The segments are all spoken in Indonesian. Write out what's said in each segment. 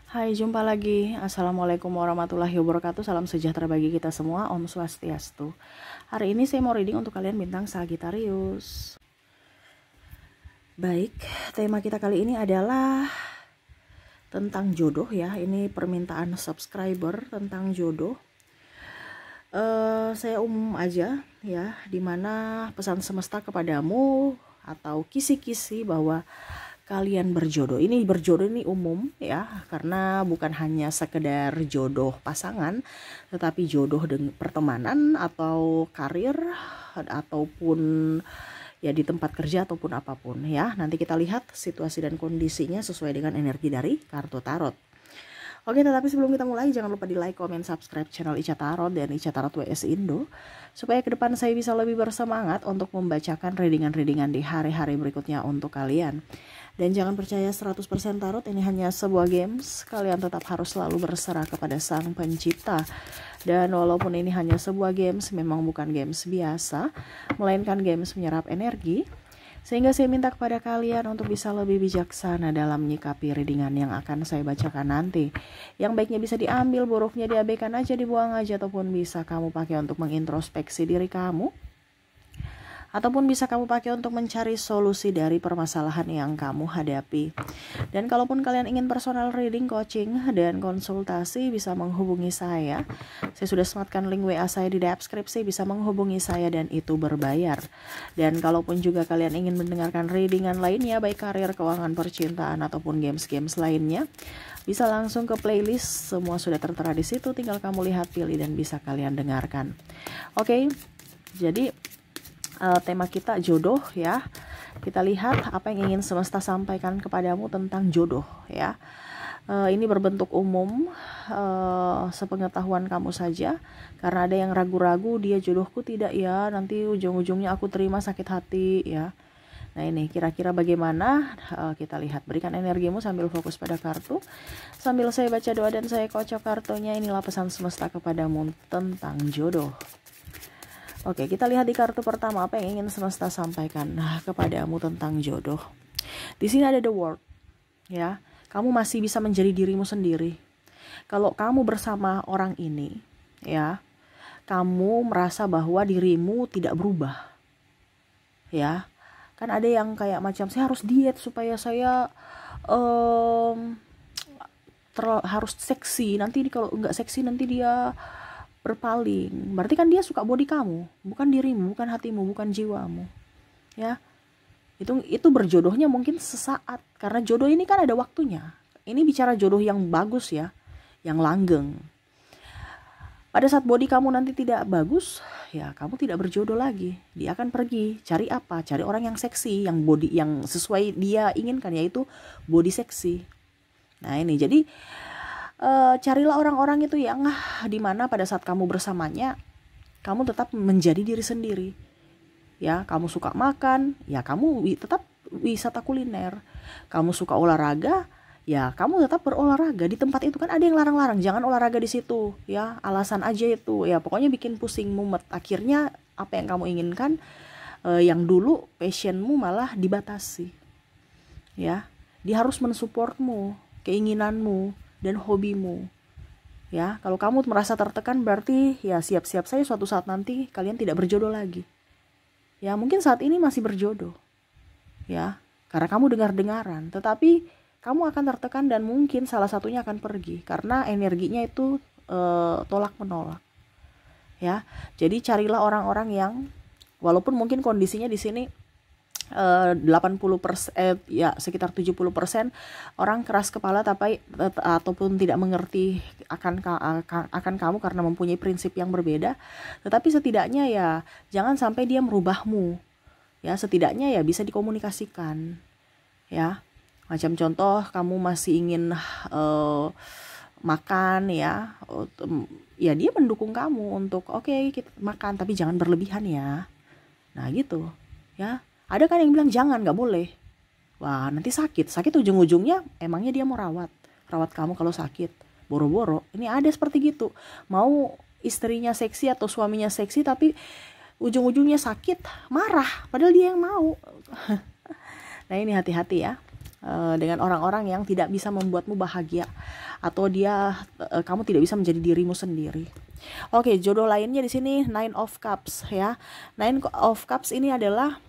Hai, jumpa lagi. Assalamualaikum warahmatullahi wabarakatuh. Salam sejahtera bagi kita semua. Om Swastiastu. Hari ini saya mau reading untuk kalian bintang Sagittarius. Baik, tema kita kali ini adalah tentang jodoh ya. Ini permintaan subscriber tentang jodoh. Saya umum aja ya, dimana pesan semesta kepadamu atau kisi-kisi bahwa kalian berjodoh. Ini berjodoh ini umum ya, karena bukan hanya sekedar jodoh pasangan, tetapi jodoh dengan pertemanan atau karir ataupun ya di tempat kerja ataupun apapun ya. Nanti kita lihat situasi dan kondisinya sesuai dengan energi dari kartu tarot. Oke, tetapi sebelum kita mulai jangan lupa di like, comment, subscribe channel Ica Tarot dan Ica Tarot WS Indo supaya ke depan saya bisa lebih bersemangat untuk membacakan readingan-readingan di hari-hari berikutnya untuk kalian. Dan jangan percaya 100% tarot, ini hanya sebuah games. Kalian tetap harus selalu berserah kepada Sang Pencipta. Dan walaupun ini hanya sebuah games, memang bukan games biasa, melainkan games menyerap energi. Sehingga saya minta kepada kalian untuk bisa lebih bijaksana dalam menyikapi readingan yang akan saya bacakan nanti. Yang baiknya bisa diambil, buruknya diabaikan aja, dibuang aja, ataupun bisa kamu pakai untuk mengintrospeksi diri kamu. Ataupun bisa kamu pakai untuk mencari solusi dari permasalahan yang kamu hadapi. Dan kalaupun kalian ingin personal reading, coaching, dan konsultasi, bisa menghubungi saya. Saya sudah sematkan link WA saya di deskripsi, bisa menghubungi saya dan itu berbayar. Dan kalaupun juga kalian ingin mendengarkan readingan lainnya, baik karir, keuangan, percintaan, ataupun games-games lainnya, bisa langsung ke playlist, semua sudah tertera di situ, tinggal kamu lihat, pilih, dan bisa kalian dengarkan. Oke, jadi tema kita jodoh ya. Kita lihat apa yang ingin semesta sampaikan kepadamu tentang jodoh ya. Ini berbentuk umum, sepengetahuan kamu saja, karena ada yang ragu-ragu, dia jodohku tidak ya, nanti ujung-ujungnya aku terima sakit hati ya. Nah ini kira-kira bagaimana, kita lihat. Berikan energimu sambil fokus pada kartu, sambil saya baca doa dan saya kocok kartunya. Inilah pesan semesta kepadamu tentang jodoh. Oke, kita lihat di kartu pertama apa yang ingin semesta sampaikan kepadamu tentang jodoh. Di sini ada the world, ya. Kamu masih bisa menjadi dirimu sendiri. Kalau kamu bersama orang ini, ya, kamu merasa bahwa dirimu tidak berubah, ya. Kan ada yang kayak macam saya harus diet supaya saya harus seksi. Nanti kalau nggak seksi nanti dia berpaling. Berarti kan dia suka body kamu, bukan dirimu, bukan hatimu, bukan jiwamu ya. Itu berjodohnya mungkin sesaat, karena jodoh ini kan ada waktunya. Ini bicara jodoh yang bagus ya, yang langgeng. Pada saat body kamu nanti tidak bagus ya, kamu tidak berjodoh lagi. Dia akan pergi cari apa, cari orang yang seksi, yang body yang sesuai dia inginkan, yaitu body seksi. Nah ini jadi carilah orang-orang itu yang dimana pada saat kamu bersamanya kamu tetap menjadi diri sendiri ya. Kamu suka makan ya, kamu tetap wisata kuliner. Kamu suka olahraga ya, kamu tetap berolahraga. Di tempat itu kan ada yang larang-larang, jangan olahraga di situ ya, alasan aja itu ya, pokoknya bikin pusing mumet. Akhirnya apa yang kamu inginkan, yang dulu passionmu malah dibatasi ya. Dia harus mensupportmu, keinginanmu dan hobimu ya. Kalau kamu merasa tertekan, berarti ya siap-siap saya suatu saat nanti kalian tidak berjodoh lagi ya. Mungkin saat ini masih berjodoh ya, karena kamu dengar-dengaran, tetapi kamu akan tertekan dan mungkin salah satunya akan pergi karena energinya itu tolak menolak ya. Jadi carilah orang-orang yang walaupun mungkin kondisinya di sini 80% ya sekitar 70% orang keras kepala tapi ataupun tidak mengerti akan kamu karena mempunyai prinsip yang berbeda. Tetapi setidaknya ya jangan sampai dia merubahmu ya, setidaknya ya bisa dikomunikasikan ya. Macam contoh, kamu masih ingin makan ya, ya dia mendukung kamu untuk oke, kita makan tapi jangan berlebihan ya. Nah gitu ya. Ada kan yang bilang jangan, nggak boleh. Wah nanti sakit ujung-ujungnya emangnya dia mau rawat kamu kalau sakit, boro-boro. Ini ada seperti gitu, mau istrinya seksi atau suaminya seksi tapi ujung-ujungnya sakit, marah padahal dia yang mau. Nah ini hati-hati ya. dengan orang-orang yang tidak bisa membuatmu bahagia, atau kamu tidak bisa menjadi dirimu sendiri. Oke, jodoh lainnya di sini Nine of Cups ya. Nine of Cups ini adalah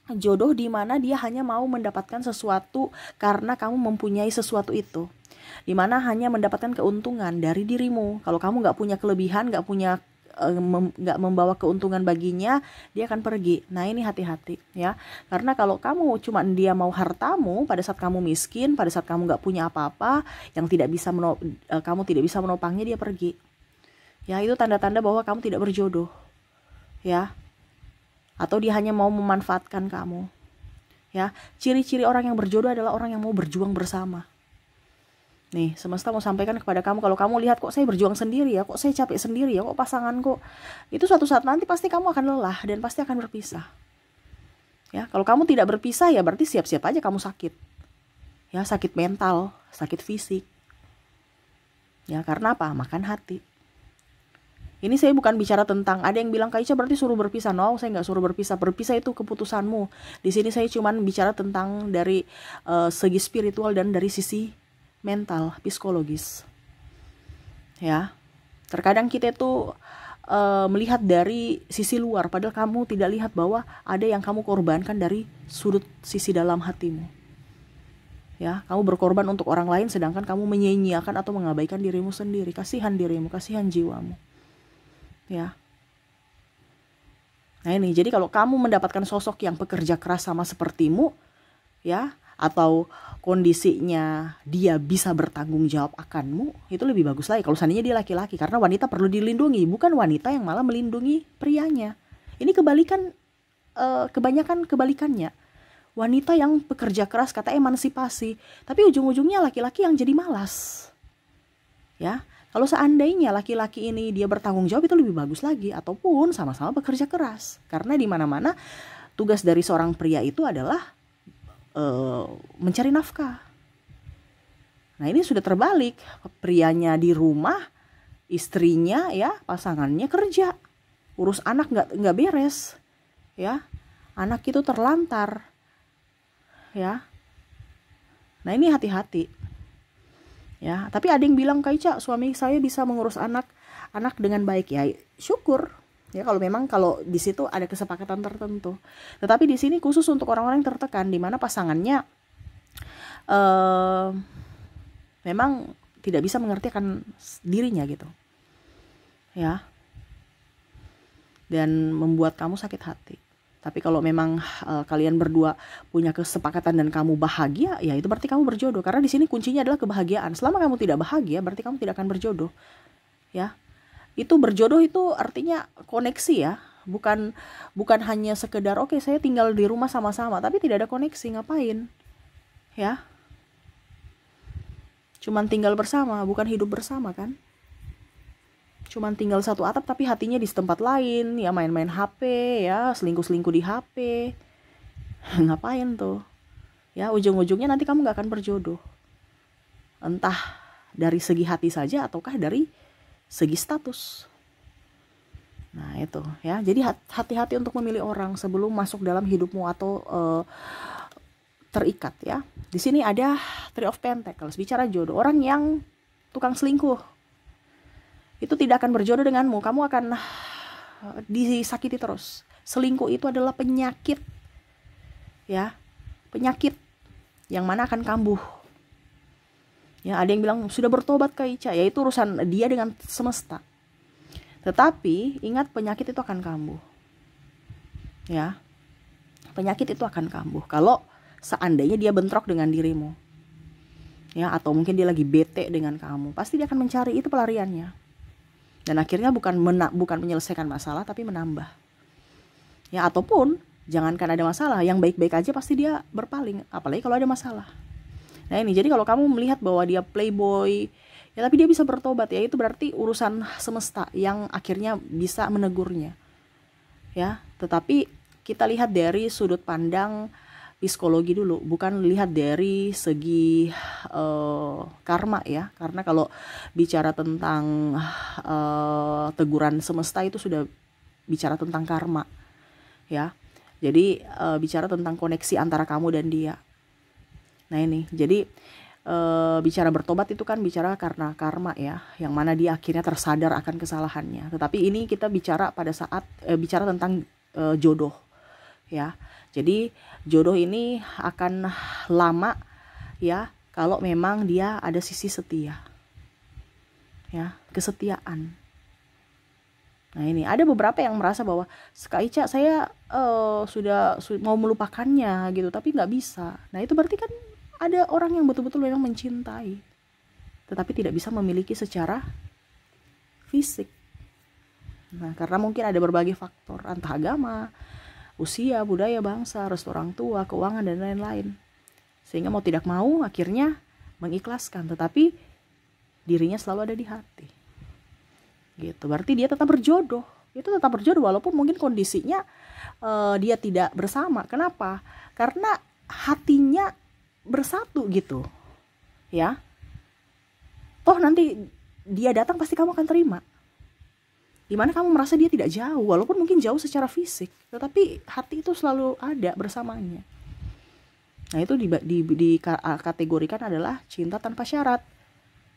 jodoh di mana dia hanya mau mendapatkan sesuatu karena kamu mempunyai sesuatu itu, di mana hanya mendapatkan keuntungan dari dirimu. Kalau kamu nggak punya kelebihan, nggak membawa keuntungan baginya, dia akan pergi. Nah, ini hati-hati ya, karena kalau dia mau hartamu pada saat kamu miskin, pada saat kamu nggak punya apa-apa, yang kamu tidak bisa menopangnya, dia pergi ya. Itu tanda-tanda bahwa kamu tidak berjodoh ya, atau dia hanya mau memanfaatkan kamu ya. Ciri-ciri orang yang berjodoh adalah orang yang mau berjuang bersama. Nih, semesta mau sampaikan kepada kamu, kalau kamu lihat kok saya berjuang sendiri ya, kok saya capek sendiri ya, kok pasangan kok, itu suatu saat nanti pasti kamu akan lelah dan pasti akan berpisah. Ya, kalau kamu tidak berpisah ya berarti siap-siap aja kamu sakit. Ya, sakit mental, sakit fisik. Ya, karena apa? Makan hati. Ini saya bukan bicara tentang ada yang bilang Kak Ica berarti suruh berpisah. No, saya nggak suruh berpisah. Berpisah itu keputusanmu. Di sini saya cuman bicara tentang dari segi spiritual dan dari sisi mental, psikologis. Ya. Terkadang kita itu melihat dari sisi luar, padahal kamu tidak lihat bahwa ada yang kamu korbankan dari sudut sisi dalam hatimu. Ya, kamu berkorban untuk orang lain sedangkan kamu menyia-nyiakan atau mengabaikan dirimu sendiri. Kasihan dirimu, kasihan jiwamu. Ya. Nah, ini jadi kalau kamu mendapatkan sosok yang pekerja keras sama sepertimu, ya, atau kondisinya dia bisa bertanggung jawab akanmu, itu lebih bagus lagi kalau seandainya dia laki-laki, karena wanita perlu dilindungi, bukan wanita yang malah melindungi prianya. Ini kebanyakan kebalikannya. Wanita yang pekerja keras kata emansipasi, tapi ujung-ujungnya laki-laki yang jadi malas. Ya, kalau seandainya laki-laki ini dia bertanggung jawab, itu lebih bagus lagi, ataupun sama-sama bekerja keras. Karena di mana-mana tugas dari seorang pria itu adalah mencari nafkah. Nah, ini sudah terbalik. Prianya di rumah, istrinya ya, pasangannya kerja. Urus anak nggak beres. Ya. Anak itu terlantar. Ya. Nah, ini hati-hati. Ya, tapi ada yang bilang Kak Ica, suami saya bisa mengurus anak dengan baik. Ya, syukur. Ya, kalau di situ ada kesepakatan tertentu. Tetapi di sini khusus untuk orang-orang yang tertekan, di mana pasangannya memang tidak bisa mengerti akan dirinya gitu. Ya. Dan membuat kamu sakit hati. Tapi kalau memang kalian berdua punya kesepakatan dan kamu bahagia, ya itu berarti kamu berjodoh. Karena di sini kuncinya adalah kebahagiaan. Selama kamu tidak bahagia, berarti kamu tidak akan berjodoh. Ya. Itu berjodoh itu artinya koneksi ya, bukan hanya sekedar oke, saya tinggal di rumah sama-sama tapi tidak ada koneksi, ngapain ya, cuman tinggal bersama bukan hidup bersama kan, cuman tinggal satu atap tapi hatinya di tempat lain ya, main-main HP ya, selingkuh-selingkuh di HP. Ngapain tuh ya, ujung-ujungnya nanti kamu gak akan berjodoh, entah dari segi hati saja ataukah dari segi status. Nah, itu ya. Jadi hati-hati untuk memilih orang sebelum masuk dalam hidupmu atau terikat ya. Di sini ada Three of Pentacles, bicara jodoh. Orang yang tukang selingkuh itu tidak akan berjodoh denganmu. Kamu akan disakiti terus. Selingkuh itu adalah penyakit. Ya. Penyakit yang mana akan kambuh. Ya, ada yang bilang sudah bertobat Kak Ica, ya itu urusan dia dengan semesta. Tetapi ingat, penyakit itu akan kambuh. Ya. Penyakit itu akan kambuh kalau seandainya dia bentrok dengan dirimu. Ya, atau mungkin dia lagi bete dengan kamu, pasti dia akan mencari itu pelariannya. Dan akhirnya bukan menyelesaikan masalah tapi menambah. Ya, ataupun jangankan ada masalah, yang baik-baik aja pasti dia berpaling, apalagi kalau ada masalah. Nah, ini jadi kalau kamu melihat bahwa dia playboy, ya tapi dia bisa bertobat, ya itu berarti urusan semesta yang akhirnya bisa menegurnya. Ya, tetapi kita lihat dari sudut pandang psikologi dulu, bukan lihat dari segi karma ya. Karena kalau bicara tentang teguran semesta itu sudah bicara tentang karma. Ya. Jadi bicara tentang koneksi antara kamu dan dia. Nah ini, jadi bicara bertobat itu kan bicara karena karma ya, yang mana dia akhirnya tersadar akan kesalahannya. Tetapi ini kita bicara pada saat bicara tentang jodoh ya. Jadi jodoh ini akan lama ya kalau memang dia ada sisi setia ya, kesetiaan. Nah ini ada beberapa yang merasa bahwa Kak Ica saya sudah mau melupakannya gitu, tapi nggak bisa. Nah itu berarti kan ada orang yang betul-betul memang mencintai, tetapi tidak bisa memiliki secara fisik. Nah karena mungkin ada berbagai faktor, entah agama, usia, budaya, bangsa, restu orang tua, keuangan dan lain-lain. Sehingga mau tidak mau akhirnya mengikhlaskan, tetapi dirinya selalu ada di hati. Gitu. Berarti dia tetap berjodoh. Itu tetap berjodoh walaupun mungkin kondisinya dia tidak bersama. Kenapa? Karena hatinya bersatu gitu. Ya. Toh nanti dia datang pasti kamu akan terima. Dimana kamu merasa dia tidak jauh, walaupun mungkin jauh secara fisik, tetapi hati itu selalu ada bersamanya. Nah itu dikategorikan adalah cinta tanpa syarat.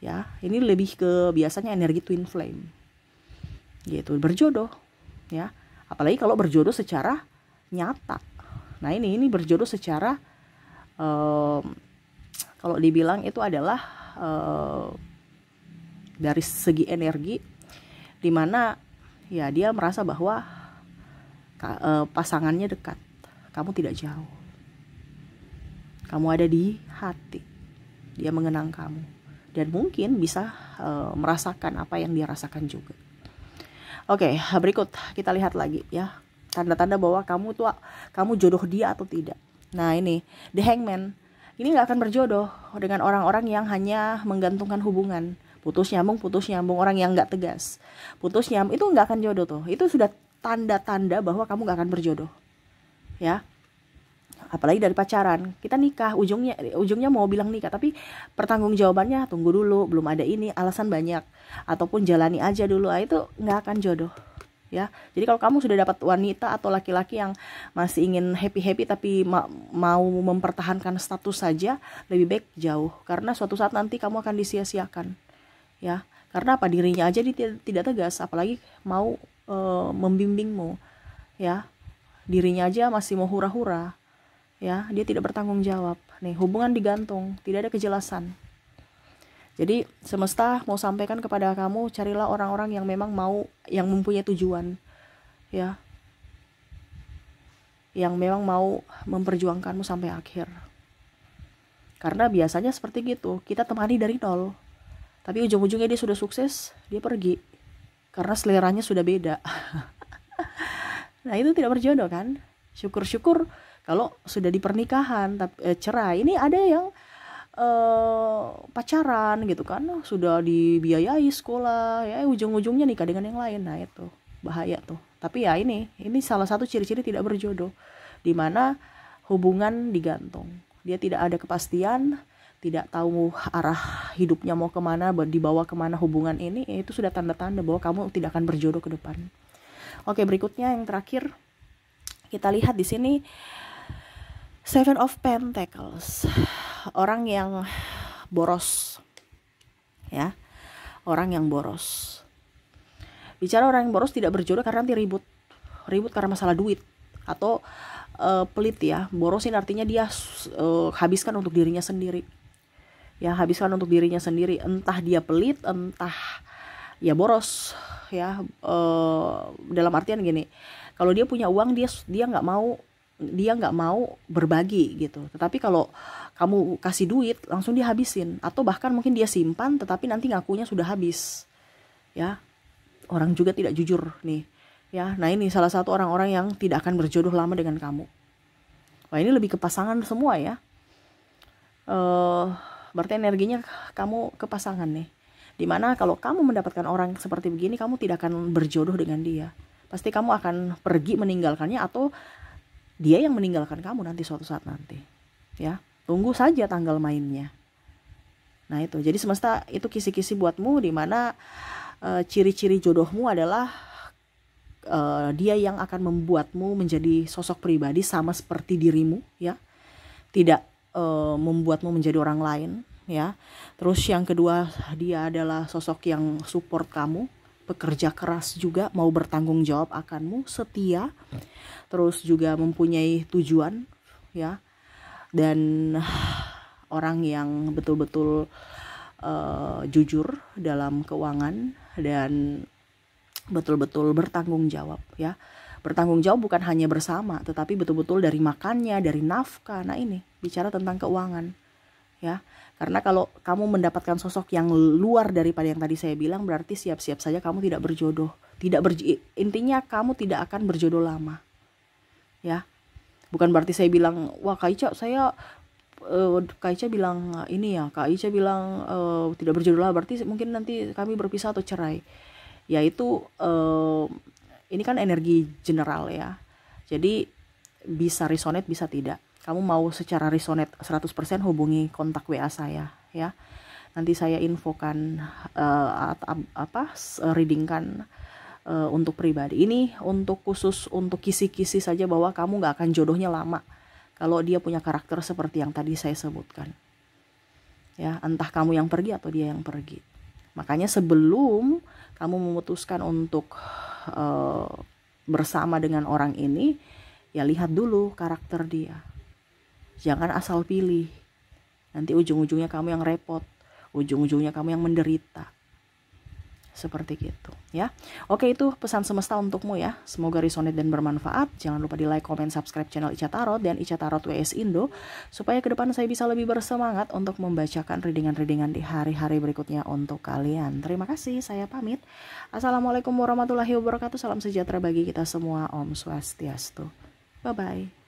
Ya, ini lebih ke biasanya energi twin flame. Gitu, berjodoh ya, apalagi kalau berjodoh secara nyata. Nah ini berjodoh secara kalau dibilang itu adalah dari segi energi, dimana ya dia merasa bahwa pasangannya dekat, kamu tidak jauh, kamu ada di hati, dia mengenang kamu dan mungkin bisa merasakan apa yang dia rasakan juga. Oke, berikut kita lihat lagi ya, tanda-tanda bahwa kamu jodoh dia atau tidak. Nah ini The Hangman, ini nggak akan berjodoh dengan orang-orang yang hanya menggantungkan hubungan, putus nyambung, orang yang nggak tegas, putus nyambung, itu nggak akan jodoh tuh. Itu sudah tanda-tanda bahwa kamu nggak akan berjodoh ya. Apalagi dari pacaran, kita nikah, ujungnya mau bilang nikah, tapi pertanggungjawabannya tunggu dulu, belum ada ini, alasan banyak, ataupun jalani aja dulu, itu nggak akan jodoh ya. Jadi kalau kamu sudah dapat wanita atau laki-laki yang masih ingin happy tapi mau mempertahankan status saja, lebih baik jauh, karena suatu saat nanti kamu akan disia-siakan ya. Karena apa? Dirinya aja dia tidak tegas, apalagi mau membimbingmu ya. Dirinya aja masih mau hura-hura ya, dia tidak bertanggung jawab. Nih, hubungan digantung, tidak ada kejelasan. Jadi semesta mau sampaikan kepada kamu, carilah orang-orang yang memang yang mempunyai tujuan ya, yang memang mau memperjuangkanmu sampai akhir. Karena biasanya seperti gitu, kita temani dari nol, tapi ujung-ujungnya dia sudah sukses, dia pergi karena seleranya sudah beda. Nah itu tidak berjodoh kan. Syukur-syukur kalau sudah di pernikahan cerai. Ini ada yang pacaran gitu kan, sudah dibiayai sekolah ya, ujung-ujungnya nikah dengan yang lain. Nah itu bahaya tuh. Tapi ya ini salah satu ciri-ciri tidak berjodoh, dimana hubungan digantung, dia tidak ada kepastian, tidak tahu arah hidupnya mau kemana, dibawa kemana hubungan ini. Itu sudah tanda-tanda bahwa kamu tidak akan berjodoh ke depan. Oke, berikutnya yang terakhir kita lihat di sini Seven of Pentacles, orang yang boros ya, orang yang boros. Bicara orang yang boros tidak berjodoh karena nanti ribut karena masalah duit atau pelit ya. Boros ini artinya dia habiskan untuk dirinya sendiri ya, habiskan untuk dirinya sendiri, entah dia pelit, entah ya boros ya. Dalam artian gini, kalau dia punya uang dia nggak mau berbagi gitu. Tetapi kalau kamu kasih duit langsung dia habisin, atau bahkan mungkin dia simpan tetapi nanti ngakunya sudah habis ya. Orang juga tidak jujur nih ya. Nah ini salah satu orang-orang yang tidak akan berjodoh lama dengan kamu. Wah ini lebih ke pasangan semua ya. Berarti energinya kamu ke pasangan nih, dimana kalau kamu mendapatkan orang seperti begini, kamu tidak akan berjodoh dengan dia. Pasti kamu akan pergi meninggalkannya, atau dia yang meninggalkan kamu nanti suatu saat nanti ya. Tunggu saja tanggal mainnya. Nah itu, jadi semesta itu kisi-kisi buatmu, dimana ciri-ciri jodohmu adalah dia yang akan membuatmu menjadi sosok pribadi sama seperti dirimu ya. Tidak membuatmu menjadi orang lain, ya. Terus yang kedua, dia adalah sosok yang support kamu, pekerja keras juga, mau bertanggung jawab akanmu, setia, terus juga mempunyai tujuan, ya. Dan orang yang betul-betul jujur dalam keuangan dan betul-betul bertanggung jawab, ya. Bertanggung jawab bukan hanya bersama, tetapi betul-betul dari makannya, dari nafkah. Nah, ini bicara tentang keuangan, ya. Karena kalau kamu mendapatkan sosok yang luar daripada yang tadi saya bilang, berarti siap-siap saja kamu tidak berjodoh. Intinya kamu tidak akan berjodoh lama, ya. Bukan berarti saya bilang, wah Kak Ica, Kak Ica bilang ini ya, Kak Ica bilang tidak berjodoh lah, berarti mungkin nanti kami berpisah atau cerai. Yaitu ini kan energi general, ya. Jadi bisa resonate, bisa tidak. Kamu mau secara resonate 100%, hubungi kontak WA saya, ya. Nanti saya infokan readingkan untuk pribadi. Ini untuk khusus untuk kisi-kisi saja, bahwa kamu gak akan jodohnya lama kalau dia punya karakter seperti yang tadi saya sebutkan, ya. Entah kamu yang pergi atau dia yang pergi. Makanya sebelum kamu memutuskan untuk bersama dengan orang ini, ya lihat dulu karakter dia. Jangan asal pilih, nanti ujung-ujungnya kamu yang repot, ujung-ujungnya kamu yang menderita. Seperti gitu, ya. Oke, itu pesan semesta untukmu, ya. Semoga resonate dan bermanfaat. Jangan lupa di like, comment, subscribe channel Ica Tarot dan Ica Tarot WS Indo, supaya ke depan saya bisa lebih bersemangat untuk membacakan readingan-readingan di hari-hari berikutnya untuk kalian. Terima kasih, saya pamit. Assalamualaikum warahmatullahi wabarakatuh. Salam sejahtera bagi kita semua. Om Swastiastu. Bye-bye.